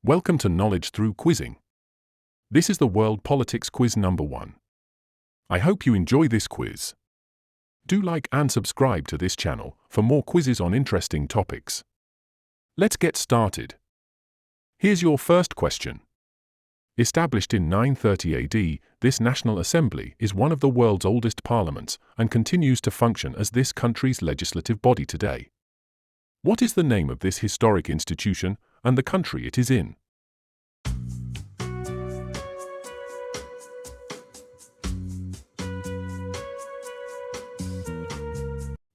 Welcome to Knowledge Through Quizzing. This is the World Politics Quiz number 1. I hope you enjoy this quiz. Do like and subscribe to this channel for more quizzes on interesting topics. Let's get started. Here's your first question. Established in 930 AD, this National Assembly is one of the world's oldest parliaments and continues to function as this country's legislative body today. What is the name of this historic institution and the country it is in?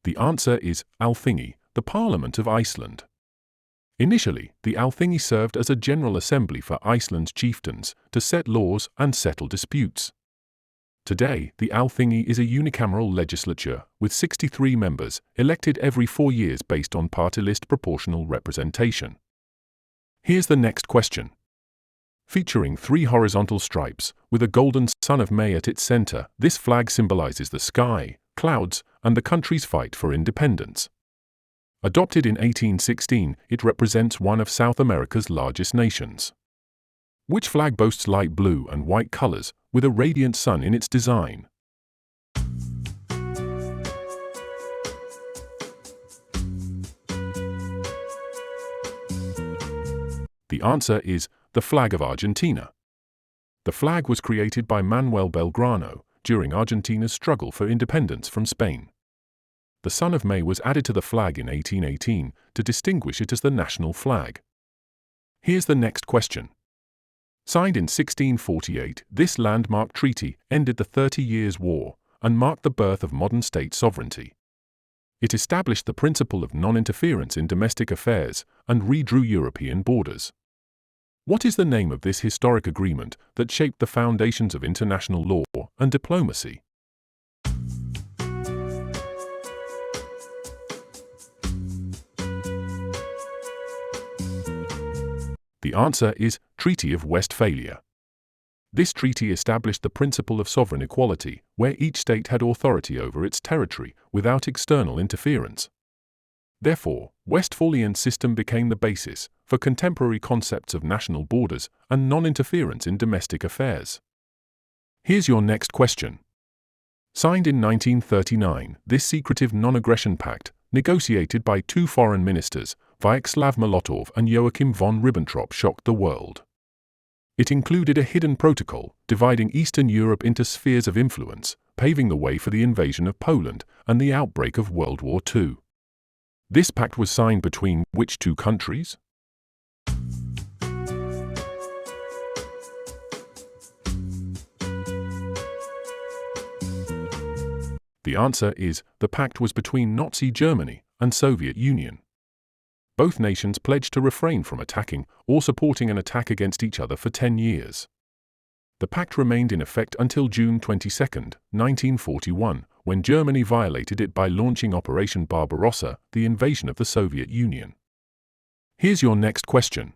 The answer is Alþingi, the Parliament of Iceland. Initially, the Alþingi served as a general assembly for Iceland's chieftains to set laws and settle disputes. Today, the Alþingi is a unicameral legislature with 63 members, elected every 4 years based on party list proportional representation. Here's the next question. Featuring 3 horizontal stripes, with a golden sun of May at its center, this flag symbolizes the sky, clouds, and the country's fight for independence. Adopted in 1816, it represents one of South America's largest nations. Which flag boasts light blue and white colors, with a radiant sun in its design? The answer is the flag of Argentina. The flag was created by Manuel Belgrano during Argentina's struggle for independence from Spain. The Sun of May was added to the flag in 1818 to distinguish it as the national flag. Here's the next question. Signed in 1648, this landmark treaty ended the 30 Years' War and marked the birth of modern state sovereignty. It established the principle of non-interference in domestic affairs and redrew European borders. What is the name of this historic agreement that shaped the foundations of international law and diplomacy? The answer is Treaty of Westphalia. This treaty established the principle of sovereign equality, where each state had authority over its territory without external interference. Therefore, Westphalian system became the basis for contemporary concepts of national borders and non-interference in domestic affairs. Here's your next question. Signed in 1939, this secretive non-aggression pact, negotiated by 2 foreign ministers, Vyacheslav Molotov and Joachim von Ribbentrop, shocked the world. It included a hidden protocol dividing Eastern Europe into spheres of influence, paving the way for the invasion of Poland and the outbreak of World War II. This pact was signed between which 2 countries? The answer is the pact was between Nazi Germany and Soviet Union. Both nations pledged to refrain from attacking or supporting an attack against each other for 10 years. The pact remained in effect until June 22, 1941, when Germany violated it by launching Operation Barbarossa, the invasion of the Soviet Union. Here's your next question.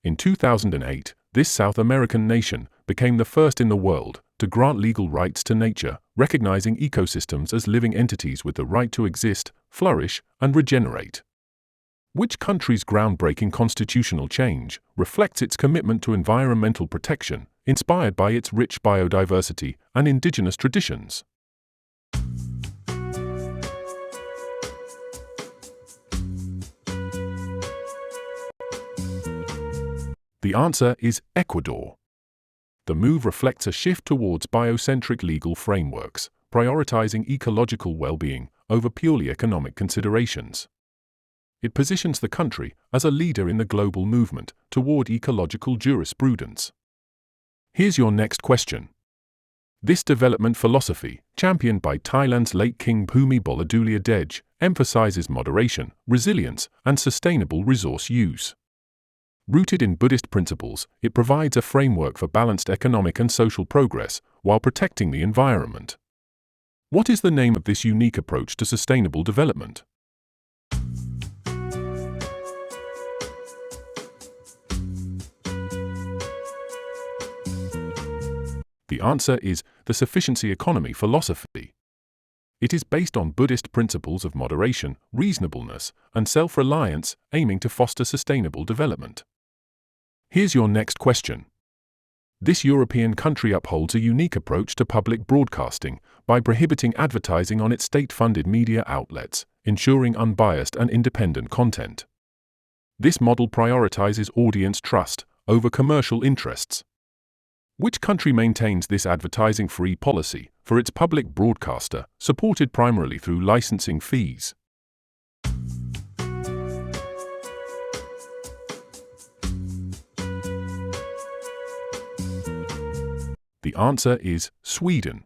In 2008, this South American nation became the first in the world to grant legal rights to nature, recognizing ecosystems as living entities with the right to exist, flourish, and regenerate. Which country's groundbreaking constitutional change reflects its commitment to environmental protection, inspired by its rich biodiversity and indigenous traditions? The answer is Ecuador. The move reflects a shift towards biocentric legal frameworks, prioritizing ecological well-being over purely economic considerations. It positions the country as a leader in the global movement toward ecological jurisprudence. Here's your next question. This development philosophy, championed by Thailand's late King Bhumi Boladulia Dej, emphasizes moderation, resilience, and sustainable resource use. Rooted in Buddhist principles, it provides a framework for balanced economic and social progress while protecting the environment. What is the name of this unique approach to sustainable development? The answer is the sufficiency economy philosophy. It is based on Buddhist principles of moderation, reasonableness, and self-reliance, aiming to foster sustainable development. Here's your next question. This European country upholds a unique approach to public broadcasting by prohibiting advertising on its state-funded media outlets, ensuring unbiased and independent content. This model prioritizes audience trust over commercial interests. Which country maintains this advertising-free policy for its public broadcaster, supported primarily through licensing fees? The answer is Sweden.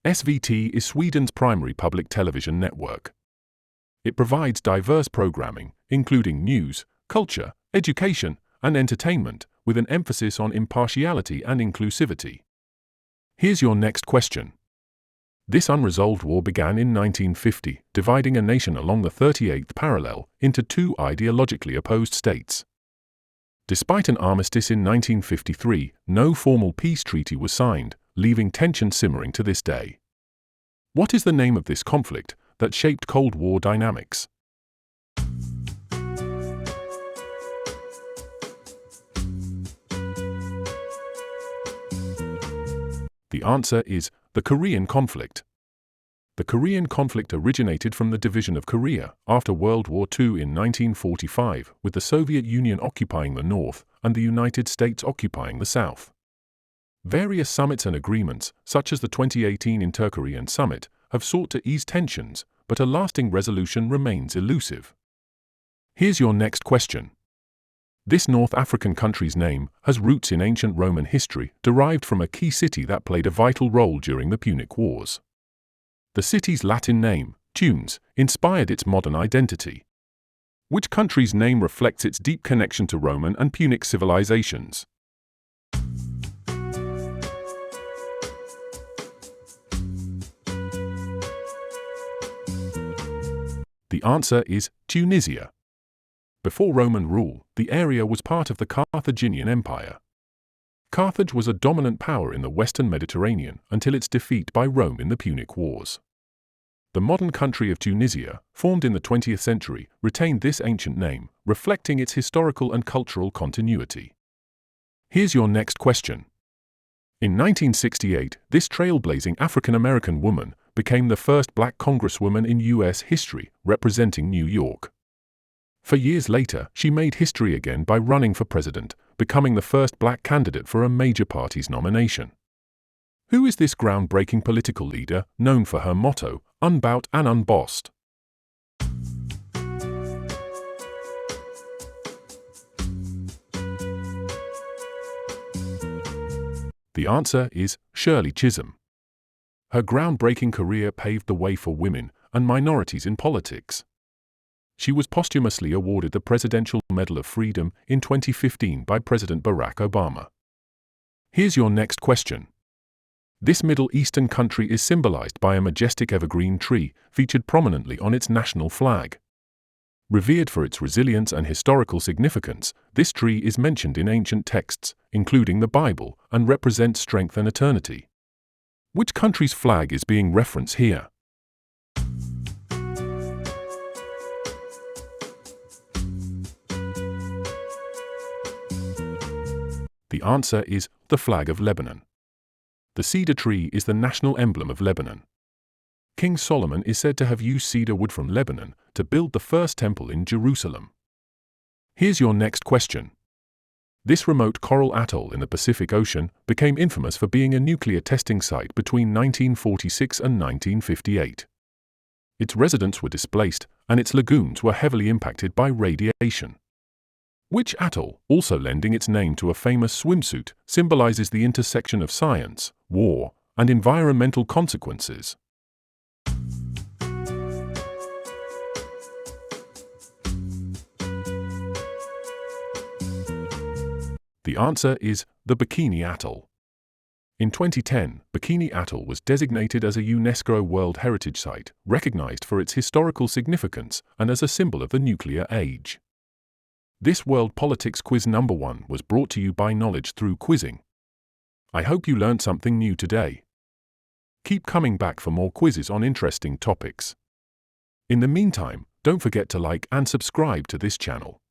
SVT is Sweden's primary public television network. It provides diverse programming, including news, culture, education, and entertainment, with an emphasis on impartiality and inclusivity. Here's your next question. This unresolved war began in 1950, dividing a nation along the 38th parallel into two ideologically opposed states. Despite an armistice in 1953, no formal peace treaty was signed, leaving tension simmering to this day. What is the name of this conflict that shaped Cold War dynamics? The answer is the Korean conflict. The Korean conflict originated from the division of Korea after World War II in 1945, with the Soviet Union occupying the North and the United States occupying the South. Various summits and agreements, such as the 2018 Inter-Korean Summit, have sought to ease tensions, but a lasting resolution remains elusive. Here's your next question. This North African country's name has roots in ancient Roman history, derived from a key city that played a vital role during the Punic Wars. The city's Latin name, Tunes, inspired its modern identity. Which country's name reflects its deep connection to Roman and Punic civilizations? The answer is Tunisia. Before Roman rule, the area was part of the Carthaginian Empire. Carthage was a dominant power in the Western Mediterranean until its defeat by Rome in the Punic Wars. The modern country of Tunisia, formed in the 20th century, retained this ancient name, reflecting its historical and cultural continuity. Here's your next question. In 1968, this trailblazing African-American woman became the first black congresswoman in U.S. history, representing New York. For years later, she made history again by running for president, becoming the first black candidate for a major party's nomination. Who is this groundbreaking political leader, known for her motto, "Unbowed and unbossed"? The answer is Shirley Chisholm. Her groundbreaking career paved the way for women and minorities in politics. She was posthumously awarded the Presidential Medal of Freedom in 2015 by President Barack Obama. Here's your next question. This Middle Eastern country is symbolized by a majestic evergreen tree featured prominently on its national flag. Revered for its resilience and historical significance, this tree is mentioned in ancient texts, including the Bible, and represents strength and eternity. Which country's flag is being referenced here? The answer is the flag of Lebanon. The cedar tree is the national emblem of Lebanon. King Solomon is said to have used cedar wood from Lebanon to build the first temple in Jerusalem. Here's your next question. This remote coral atoll in the Pacific Ocean became infamous for being a nuclear testing site between 1946 and 1958. Its residents were displaced, and its lagoons were heavily impacted by radiation. Which atoll, also lending its name to a famous swimsuit, symbolizes the intersection of science, war, and environmental consequences? The answer is the Bikini Atoll. In 2010, Bikini Atoll was designated as a UNESCO World Heritage Site, recognized for its historical significance and as a symbol of the nuclear age. This World Politics Quiz number 1 was brought to you by Knowledge Through Quizzing. I hope you learned something new today. Keep coming back for more quizzes on interesting topics. In the meantime, don't forget to like and subscribe to this channel.